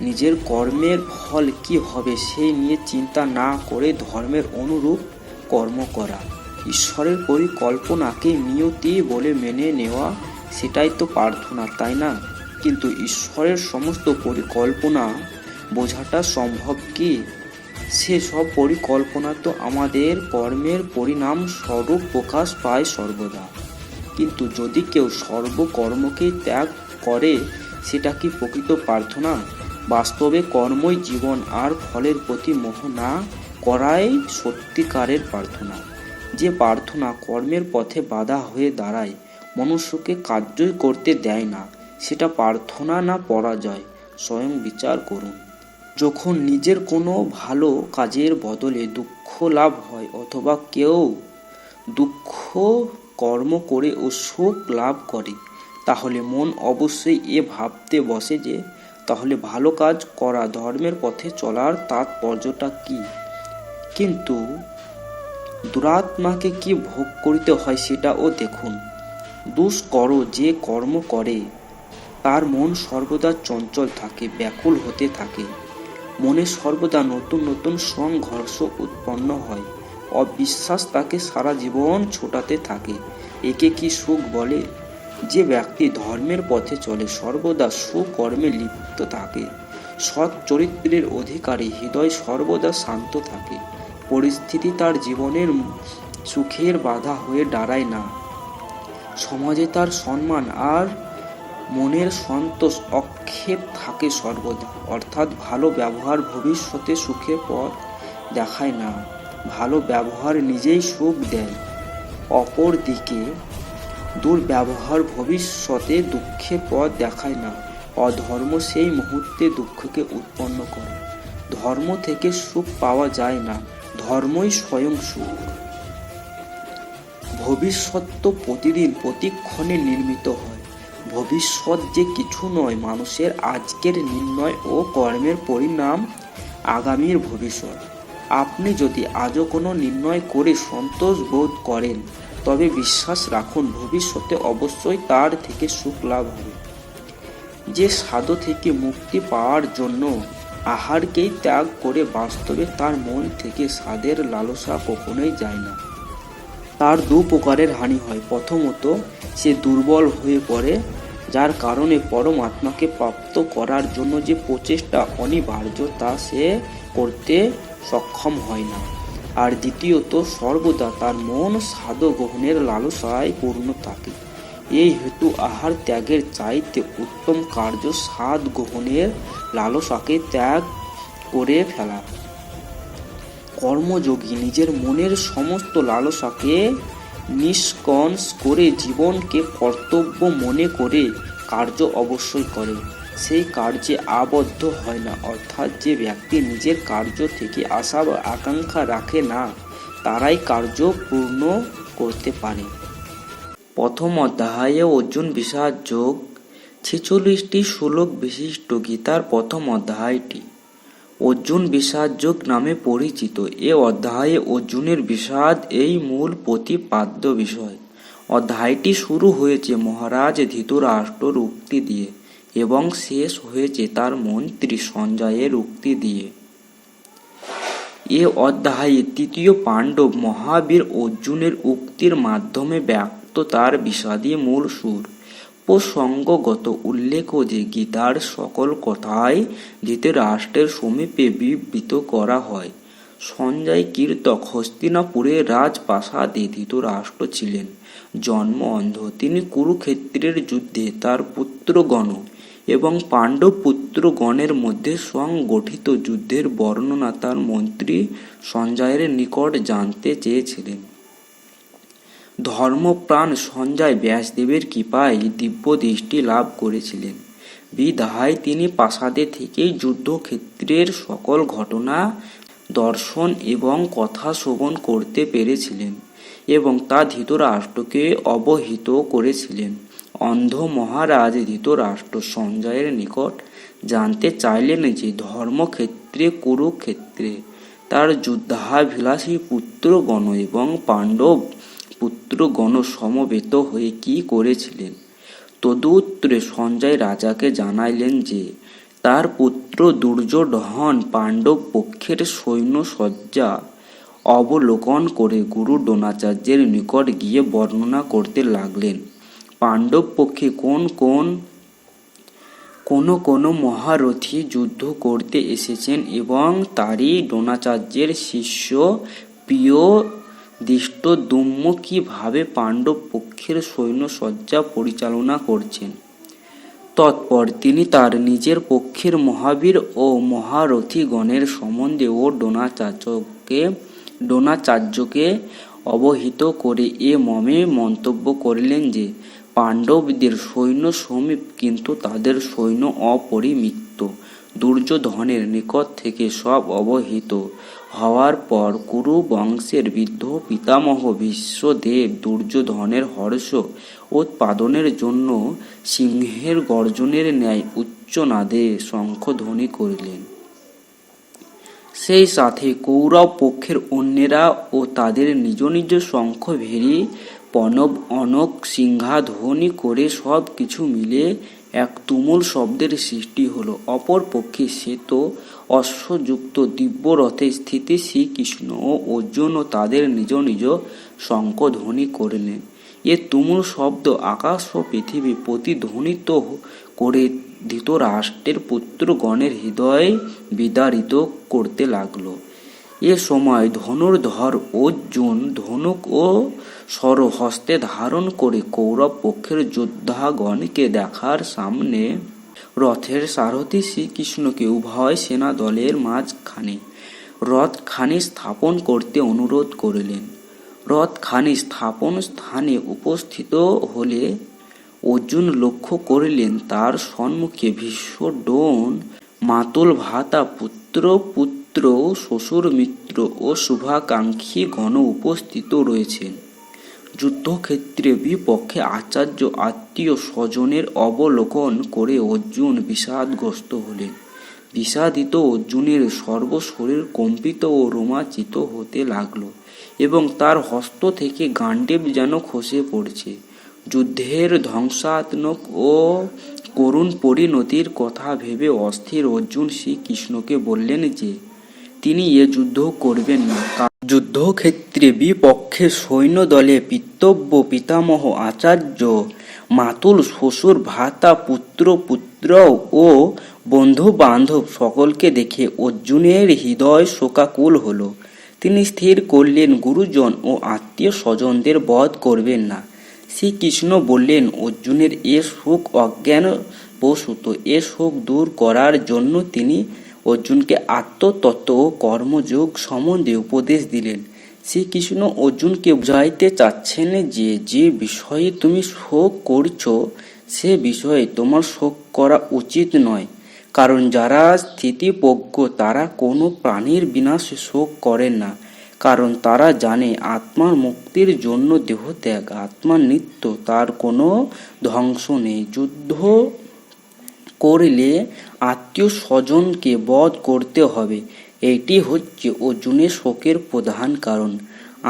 নিজের কর্মের ফল কি হবে সেই নিয়ে চিন্তা না করে ধর্মের অনুরূপ কর্ম করা। ঈশ্বরের পরিকল্পনাকে নিয়তি বলে মেনে নেওয়া, সেটাই তো প্রার্থনা, তাই না? কিন্তু ঈশ্বরের সমস্ত পরিকল্পনা বোঝাটা সম্ভব কি? সেসব পরিকল্পনা তো আমাদের কর্মের পরিণাম স্বরূপ প্রকাশ পায় সর্বদা। কিন্তু যদি কেউ সর্বকর্মকে ত্যাগ করে, সেটা কি প্রকৃত প্রার্থনা? বাস্তবে কর্মই জীবন, আর ফলের প্রতি মোহ না করাই সত্যিকারের প্রার্থনা। যে প্রার্থনা কর্মের পথে বাধা হয়ে দাঁড়ায়, মনুষ্যকে কার্যই করতে দেয় না, সেটা প্রার্থনা না পরাজয়? স্বয়ং বিচার করুন। যখন নিজের কোনো ভালো কাজের বদলে দুঃখ লাভ হয়, অথবা কেউ দুঃখ কর্ম করে ও সুখ লাভ করে, তাহলে মন অবশ্যই এ ভাবতে বসে যে তাহলে ভালো কাজ করা, ধর্মের পথে চলার তাৎপর্যটা কি? কিন্তু দুরাত্মাকে কি ভোগ করিতে হয় সেটাও দেখুন। দুষ্কর যে কর্ম করে তার মন সর্বদা চঞ্চল থাকে, ব্যাকুল হতে থাকে। মনে সর্বদা নতুন নতুন সংঘর্ষ উৎপন্ন হয়। অবিশ্বাস তাকে সারা জীবন ছোটাতে থাকে। একে কি সুখ বলে? যে ব্যক্তি ধর্মের পথে চলে, সর্বদা সুকর্মে লিপ্ত থাকে, সৎ চরিত্রের অধিকারী, হৃদয় সর্বদা শান্ত থাকে। পরিস্থিতি তার জীবনের সুখের বাধা হয়ে দাঁড়ায় না। সমাজে তার সম্মান আর মনের সন্তোষ অক্ষেপ থাকে সর্বদা। অর্থাৎ ভালো ব্যবহার ভবিষ্যতে সুখের পথ দেখায় না, ভালো ব্যবহার নিজেই সুখ দেয়। অপরদিকে দুর্ব্যবহার ভবিষ্যতে দুঃখের পথ দেখায় না। অধর্ম সেই মুহূর্তে দুঃখকে উৎপন্ন করে। ধর্ম থেকে সুখ পাওয়া যায় না, ধর্মই স্বয়ং সুখ। ভবিষ্যৎ তো প্রতিদিন প্রতিক্ষণে নির্মিত হয়। ভবিষ্যৎ যে কিছু নয়, মানুষের আজকের নির্ণয় ও কর্মের পরিণাম আগামীর ভবিষ্যৎ। আপনি যদি আজও কোনো নির্ণয় করে সন্তোষ বোধ করেন, তবে বিশ্বাস রাখুন ভবিষ্যতে অবশ্যই তার থেকে সুখ লাভ হবে। যে সাধু থেকে মুক্তি পাওয়ার জন্য আহারকেই ত্যাগ করে, বাস্তবে তার মন থেকে স্বাদের লালসা কখনোই যায় না। তার দু প্রকারের হানি হয়। প্রথমত, সে দুর্বল হয়ে পড়ে, যার কারণে পরমাত্মাকে প্রাপ্ত করার জন্য যে প্রচেষ্টা অনিবার্য তা সে করতে সক্ষম হয় না। আর দ্বিতীয়ত, সর্বদা তার মন স্বাদ গ্রহণের লালসায় পূর্ণ থাকে। এই হেতু আহার ত্যাগের চাইতে উত্তম কার্য স্বাদ গ্রহণের লালসাকে ত্যাগ করে ফেলা। কর্মযোগী নিজের মনের সমস্ত লালসাকে নিষ্কণ্ঠ করে জীবনকে কর্তব্য মনে করে কার্য অবশ্যই করে। সেই কার্যে আবদ্ধ হয় না। অর্থাৎ যে ব্যক্তি নিজের কার্য থেকে আশা বা আকাঙ্ক্ষা রাখে না, তারাই কার্য পূর্ণ করতে পারে। প্রথম অধ্যায়ে অর্জুন বিষাদ যোগ 46টি শ্লোক বিশিষ্ট গীতার প্রথম অধ্যায়টি অর্জুন বিষাদ যোগ নামে পরিচিত। এ অধ্যায়ে অর্জুনের বিষাদ এই মূল প্রতিপাদ্য বিষয়। অধ্যায়টি শুরু হয়েছে মহারাজ ধৃতরাষ্ট্রর উক্তি দিয়ে এবং শেষ হয়েছে তার মন্ত্রী সঞ্জয়ের উক্তি দিয়ে। এ অধ্যায়ে তৃতীয় পাণ্ডব মহাবীর অর্জুনের উক্তির মাধ্যমে ব্যক্ত তার বিষাদী মূল সুর। প্রসঙ্গগত উল্লেখ যে গীতার সকল কথাই ধৃতরাষ্ট্রের সমীপে বিবৃত করা হয়। সঞ্জয় কীর্তক হস্তিনাপুরের রাজপ্রাসাদে ধৃতরাষ্ট্র ছিলেন জন্ম অন্ধ। তিনি কুরুক্ষেত্রের যুদ্ধে তার পুত্রগণ এবং পাণ্ডব পুত্রগণের মধ্যে সংগঠিত যুদ্ধের বর্ণনা তার মন্ত্রী সঞ্জয়ের নিকট জানতে চেয়েছিলেন। ধর্মপ্রাণ সঞ্জয় ব্যাসদেবের কৃপায় দিব্য দৃষ্টি লাভ করেছিলেন। বিধায় তিনি প্রাসাদে থেকেই যুদ্ধক্ষেত্রের সকল ঘটনা দর্শন এবং কথা শ্রবণ করতে পেরেছিলেন এবং তা ধৃতরাষ্ট্রকে অবহিত করেছিলেন। অন্ধ মহারাজ ধৃতরাষ্ট্র সঞ্জয়ের নিকট জানতে চাইলেন যে ধর্মক্ষেত্রে কুরুক্ষেত্রে তার যুদ্ধাভিলাষী পুত্রগণ এবং পাণ্ডব পুত্রগণ সমবেত হয়ে কি করেছিলেন। তদুত্তরে সঞ্জয় রাজাকে জানাইলেন যে তার পুত্র দুর্যোধন পাণ্ডব পক্ষের সৈন্যসজ্জা অবলোকন করে গুরু দ্রোণাচার্যের নিকট গিয়ে বর্ণনা করতে লাগলেন। পাণ্ডব পক্ষে কোন মহারথী যুদ্ধ করতে এসেছেন এবং তারই দ্রোণাচার্যের শিষ্য প্রিয় ধৃষ্টদ্যুম্ন কিভাবে পাণ্ডব পক্ষের সৈন্যসজ্জা পরিচালনা করছেন। তৎপর তিনি তার নিজের পক্ষের মহাবীর ও মহারথীগণের সম্বন্ধে ও দ্রোণাচার্যকে অবহিত করে এ মর্মে মন্তব্য করিলেন যে পাণ্ডবদের সৈন্য সমীপ, কিন্তু তাদের সৈন্য অপরিমিত। দুর্যোধনের নিকট থেকে সব অবহিত হওয়ার পর কুরু বংশের বৃদ্ধ পিতামহ ভীষ্মদেব দুর্যোধনের হর্ষ উৎপাদনের জন্য সিংহের গর্জনের ন্যায় উচ্চনাদে শঙ্খধ্বনি করিলেন। সেই সাথে কৌরব পক্ষের অন্যেরা ও তাদের নিজ নিজ শঙ্খ ভেরি প্রণব অনক সিংহাধ্বনি করে সব কিছু মিলে এক তুমুল শব্দের সৃষ্টি হলো। অপরপক্ষে শ্বেত অশ্বযুক্ত দিব্য রথে স্থিতি শ্রীকৃষ্ণ ও অর্জুনও তাদের নিজ নিজ শঙ্খধ্বনি করলেন। এ তুমুল শব্দ আকাশ ও পৃথিবী প্রতিধ্বনিত করে ধৃতরাষ্ট্রের পুত্রগণের হৃদয় বিদারিত করতে লাগলো। এ সময় ধনুর্ধর অর্জুন ধনুক ও স্বরহস্তে ধারণ করে কৌরব পক্ষের যোদ্ধাগণকে দেখার সামনে রথের সারথি শ্রীকৃষ্ণকে উভয় সেনা দলের মাঝখানে রথখানি স্থাপন করতে অনুরোধ করিলেন। রথখানি স্থাপন স্থানে উপস্থিত হলে অর্জুন লক্ষ্য করিলেন তার সম্মুখে ভীষ্ম, দ্রোণ, মাতুল ভ্রাতা, পুত্র, শ্বশুর, মিত্র ও শুভাকাঙ্ক্ষী গণ উপস্থিত রয়েছেন। যুদ্ধক্ষেত্রে বিপক্ষে আচার্য আত্মীয় স্বজনের অবলোকন করে অর্জুন বিষাদগ্রস্ত হলেন। বিষাদিত অর্জুনের সর্বশরীর কম্পিত ও রোমাঞ্চিত হতে লাগলো এবং তার হস্ত থেকে গাণ্ডীব যেন খসে পড়ছে। যুদ্ধের ধ্বংসাত্মক ও করুণ পরিণতির কথা ভেবে অস্থির অর্জুন শ্রীকৃষ্ণকে বললেন যে তিনি এ যুদ্ধ করবেন না। যুদ্ধক্ষেত্রে বিপক্ষে সৈন্যদলে পিতৃব্য, পিতামহ, আচার্য, মাতুল, শ্বশুর, ভ্রাতা, পুত্র ও বন্ধু বান্ধব সকলকে দেখে অর্জুনের হৃদয় শোকাকুল হল। তিনি স্থির করলেন গুরুজন ও আত্মীয় স্বজনদের বধ করবেন না। শ্রীকৃষ্ণ বললেন অর্জুনের এ শোক অজ্ঞানবশত। এ শোক দূর করার জন্য তিনি অর্জুনকে আত্মতত্ত্ব ও কর্মযোগ সম্বন্ধে উপদেশ দিলেন। শ্রীকৃষ্ণ অর্জুনকে বুঝাইতে চাচ্ছেন যে যে বিষয়ে তুমি শোক করছ সে বিষয়ে তোমার শোক করা উচিত নয়। কারণ যারা স্থিতিপ্রজ্ঞ তারা কোনো প্রাণীর বিনাশে শোক করেন না। কারণ তারা জানে আত্মার মুক্তির জন্য দেহত্যাগ, আত্মার নিত্য, তার কোনো ধ্বংস নেই। যুদ্ধ করলে আত্মীয় স্বজনকে বধ করতে হবে, এটি হচ্ছে অর্জুনের শোকের প্রধান কারণ।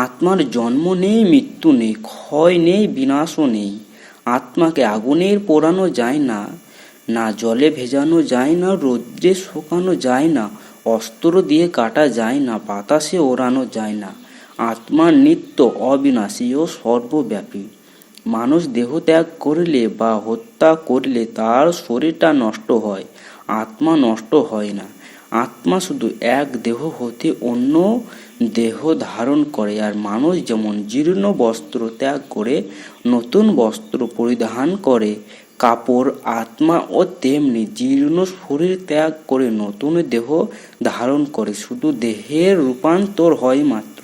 আত্মার জন্ম নেই, মৃত্যু নেই, ক্ষয় নেই, বিনাশও নেই। আত্মাকে আগুনের পোড়ানো যায় না, না জলে ভেজানো যায় না, রৌদ্রে শুকানো যায় না, অস্ত্র দিয়ে কাটা যায় না, বাতাসে ওড়ানো যায় না। আত্মা নিত্য, অবিনাশী ও সর্বব্যাপী। মানুষ দেহ ত্যাগ করলে বা হত্যা করলে তার শরীরটা নষ্ট হয়, আত্মা নষ্ট হয় না। আত্মা শুধু এক দেহ হতে অন্য দেহ ধারণ করে। আর মানুষ যেমন জীর্ণ বস্ত্র ত্যাগ করে নতুন বস্ত্র পরিধান করে কাপড়, আত্মা ও তেমনি জীর্ণ শরীর ত্যাগ করে নতুন দেহ ধারণ করে, শুধু দেহের রূপান্তর হয় মাত্র।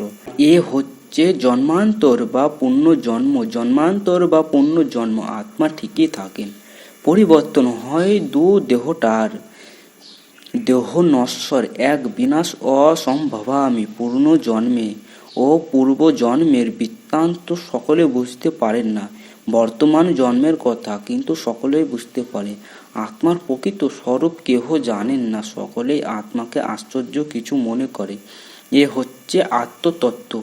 এ হচ্ছে জন্মান্তর বা পুনর্জন্ম। জন্মান্তর বা পুনর্জন্ম। আত্মা ঠিকই থাকেন, পরিবর্তন হয় দু দেহটার। দেহ নশ্বর, এক বিনাশ অসম্ভবামি। পূর্বজন্মে ও পূর্বজন্মের বৃত্তান্ত সকলে বুঝতে পারেন না, বর্তমান জন্মের কথা কিন্তু সকলেই বুঝতে পারে। আত্মার প্রকৃত স্বরূপ কেহ জানেন না, সকলেই আত্মাকে আশ্চর্য কিছু মনে করে। এ হচ্ছে আত্মতত্ত্ব।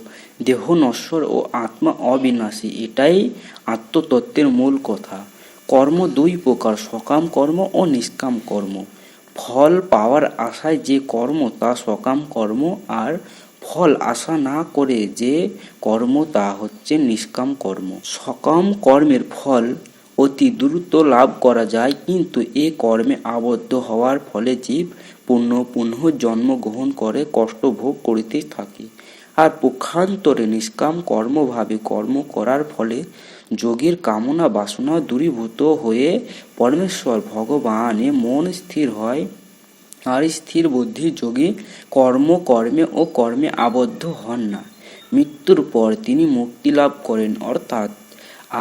দেহ নশ্বর ও আত্মা অবিনাশী, এটাই আত্মতত্ত্বের মূল কথা। কর্ম দুই প্রকার, সকাম কর্ম ও নিষ্কাম কর্ম। ফল পাওয়ার আশায় যে কর্ম তা সকাম কর্ম, আর ফল আশা না করে যে কর্ম তা হচ্ছে নিষ্কাম কর্ম। সকাম কর্মের ফল অতি দ্রুত লাভ করা যায়, কিন্তু এ কর্মে আবদ্ধ হওয়ার ফলে জীব পুনঃ জন্মগ্রহণ করে কষ্ট ভোগ করিতে থাকে। আর পক্ষান্তরে নিষ্কাম কর্মভাবে কর্ম করার ফলে যোগীর কামনা বাসনা দূরীভূত হয়ে পরমেশ্বর ভগবানে মন স্থির হয়। আর স্থির বুদ্ধি যোগী কর্মে ও কর্মে আবদ্ধ হন না। মৃত্যুর পর তিনি মুক্তি লাভ করেন, অর্থাৎ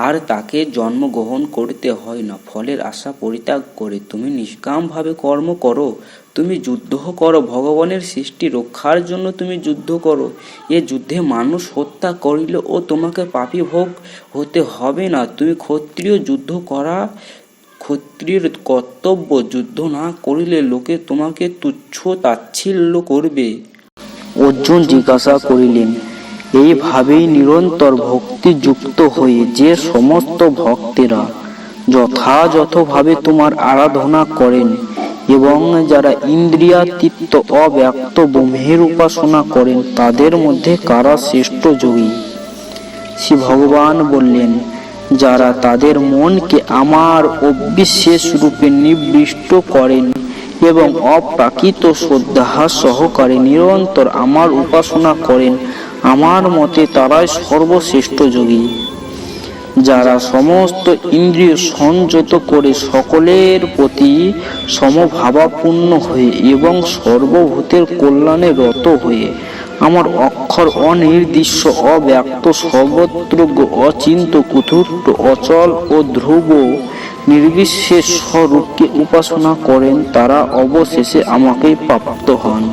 আর তাকে জন্মগ্রহণ করতে হয় না। ফলের আশা পরিত্যাগ করে তুমি নিষ্কামভাবে কর্ম করো। তুমি যুদ্ধ করো, ভগবানের সৃষ্টি রক্ষার জন্য তুমি যুদ্ধ করো। এ যুদ্ধে মানুষ হত্যা করিলে ও তোমাকে পাপী ভোগ হতে হবে না। তুমি ক্ষত্রিয়, যুদ্ধ করা ক্ষত্রিয়ের কর্তব্য। যুদ্ধ না করিলে লোকে তোমাকে তুচ্ছ তাচ্ছিল্য করবে। অর্জুন জিজ্ঞাসা করিলেন, এইভাবেই নিরন্তর ভক্তিযুক্ত হয়ে যে সমস্ত ভক্তেরা যথাযথভাবে তোমার আরাধনা করেন এবং যারা ইন্দ্রিয়াতীত অব্যক্ত ব্রহ্মের উপাসনা করেন, তাদের মধ্যে কারা শ্রেষ্ঠ যোগী? শ্রী ভগবান বললেন, যারা তাদের মনকে আমার অবিশেষ রূপে নিবিষ্ট করেন এবং অপ্রাকৃত শ্রদ্ধা সহকারে নিরন্তর আমার উপাসনা করেন, আমার মতে তারাই সর্বশ্রেষ্ঠ যোগী। যারা সমস্ত ইন্দ্রিয় সংযত করে সকলের প্রতি সমভাবাপন্ন হয়ে এবং সর্বভূতের কল্যাণে রত হয়ে আমার অক্ষর অনির্দিষ্ট অব্যক্ত সর্বত্র অচিন্ত কুতুর্ত অচল ও ধ্রুব নির্বিশেষ স্বরূপকে উপাসনা করেন, তারা অবশেষে আমাকেই প্রাপ্ত হন।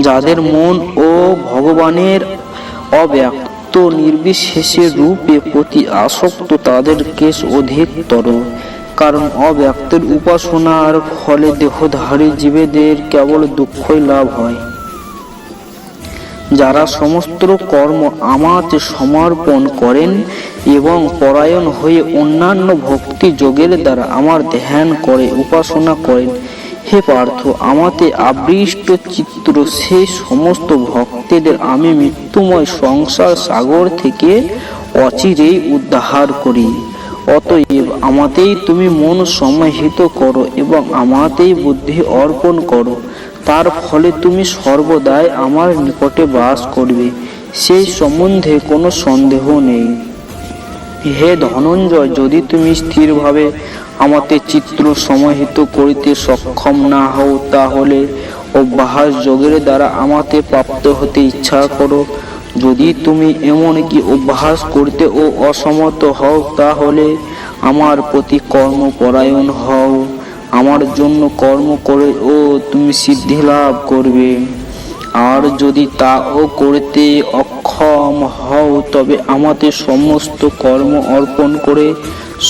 যাদের মন ও ভগবানের অব্যক্ত নির্বিশেষের রূপে প্রতি আসক্ত, তাদের কেস অধিকতর, কারণ অব্যক্তের উপাসনার ফলে দেহধারী জীবেদের কেবল দুঃখই লাভ হয়। যারা সমস্ত কর্ম আমাতে সমর্পণ করেন এবং পরায়ণ হয়ে অন্যান্য ভক্তি যোগের দ্বারা আমার ধ্যান করে উপাসনা করেন, হে পার্থ, আমাতে আবিষ্ট চিত্র সেই সমস্ত ভক্তদের আমি মৃত্যুময় সংসার সাগর থেকে অচিরেই উদ্ধার করি। অতএব আমাতেই তুমি মন সমাহিত করো এবং আমাতেই বুদ্ধি অর্পণ করো, তার ফলে তুমি সর্বদাই আমার নিকটে বাস করবে, সেই সম্বন্ধে কোনো সন্দেহ নেই। হে ধনঞ্জয়, যদি তুমি স্থিরভাবে আমাতে চিত্র সমাহিত করিতে সক্ষম না হও, তাহলে অভ্যাস যোগের দ্বারা আমাতে প্রাপ্ত হতে ইচ্ছা করো। যদি তুমি এমনকি অভ্যাস করতে ও অসমর্থ হও, তাহলে আমার প্রতি কর্মপরায়ণ হও। আমার জন্য কর্ম করে ও তুমি সিদ্ধি লাভ করবে। আর যদি তাও করতে অক্ষম হও, তবে আমাতে সমস্ত কর্ম অর্পণ করে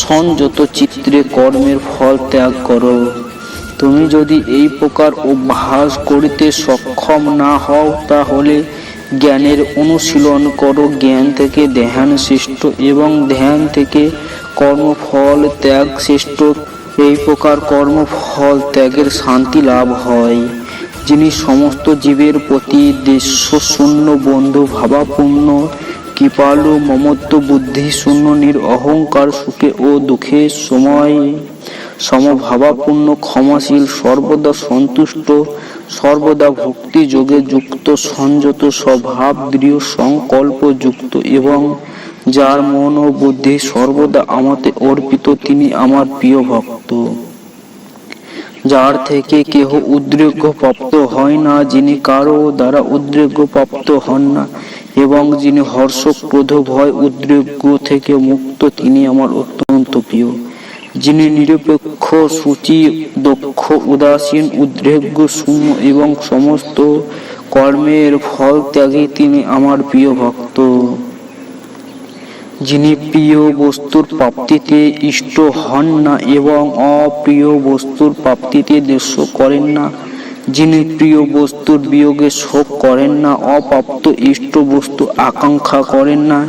সংযত চিত্রে কর্মের ফল ত্যাগ করো। তুমি যদি এই প্রকার অভ্যাস করিতে সক্ষম না হও, তাহলে জ্ঞানের অনুশীলন করো। জ্ঞান থেকে ধ্যান শ্রেষ্ঠ এবং ধ্যান থেকে কর্মফল ত্যাগ শ্রেষ্ঠ। এই প্রকার কর্মফল ত্যাগের শান্তি লাভ হয়। যিনি সমস্ত জীবের প্রতি দেশশূন্য বন্ধু ভাবাপূর্ণ, কৃপালু, মমত্ব বুদ্ধি শূন্য, নিরহংকার, সুখে ও দুঃখের সময় সমভাবাপূর্ণ, ক্ষমাশীল, সর্বদা সন্তুষ্ট, সর্বদা ভক্তি যোগে যুক্ত, সংযত স্বভাব, দৃঢ় সংকল্প যুক্ত এবং যার মন ও বুদ্ধি সর্বদা আমাতে অর্পিত, তিনি আমার প্রিয় ভক্ত। যার থেকে কেহ উদ্রেক প্রাপ্ত হয় না, যিনি কারো দ্বারা উদ্রেক প্রাপ্ত হন না এবং যিনি হর্ষ, ক্রোধ, ভয়, উদ্রেক থেকে মুক্ত, তিনি আমার অত্যন্ত প্রিয়। যিনি নিরপেক্ষ, সূচি, দক্ষ, উদাসীন, উদ্রেক শূন্য এবং সমস্ত কর্মের ফল ত্যাগী, তিনি আমার প্রিয় ভক্ত। যিনি প্রিয় বস্তুর প্রাপ্তিতে ইষ্ট হন না এবং অপ্রিয় বস্তুর প্রাপ্তিতে দ্বেষ করেন না, যিনি প্রিয় বস্তুর বিয়োগে শোক করেন না, অপ্রাপ্ত ইষ্ট বস্তু আকাঙ্ক্ষা করেন না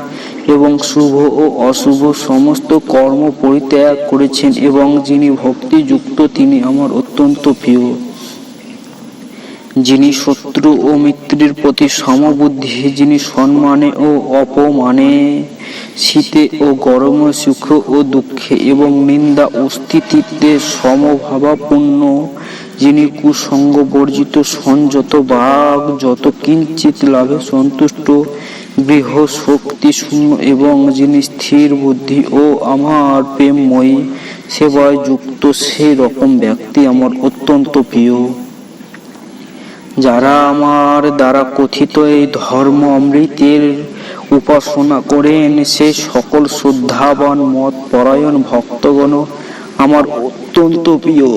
এবং শুভ ও অশুভ সমস্ত কর্ম পরিত্যাগ করেছেন এবং যিনি ভক্তিযুক্ত, তিনি আমার অত্যন্ত প্রিয়। যিনি শত্রু ও মিত্রের প্রতি সমবুদ্ধি, যিনি সম্মানে ও অপমানে, শীতে ও গরমে, সুখে ও দুঃখে এবং নিন্দা ও স্তুতিতে সমভাবাপন্ন, যিনি কুসঙ্গ বর্জিত, সংযত, বাগ যত কিঞ্চিত লাভে সন্তুষ্ট, গৃহ শক্তি শূন্য এবং যিনি স্থির বুদ্ধি ও আমার প্রেমময়ী সেবায় যুক্ত, সেই রকম ব্যক্তি আমার অত্যন্ত প্রিয়। যারা আমার দ্বারা কথিত এই ধর্ম অমৃতের উপাসনা করেন, সেই সকল শ্রদ্ধাবান মত পরায়ণ ভক্তগণ আমার অত্যন্ত প্রিয়।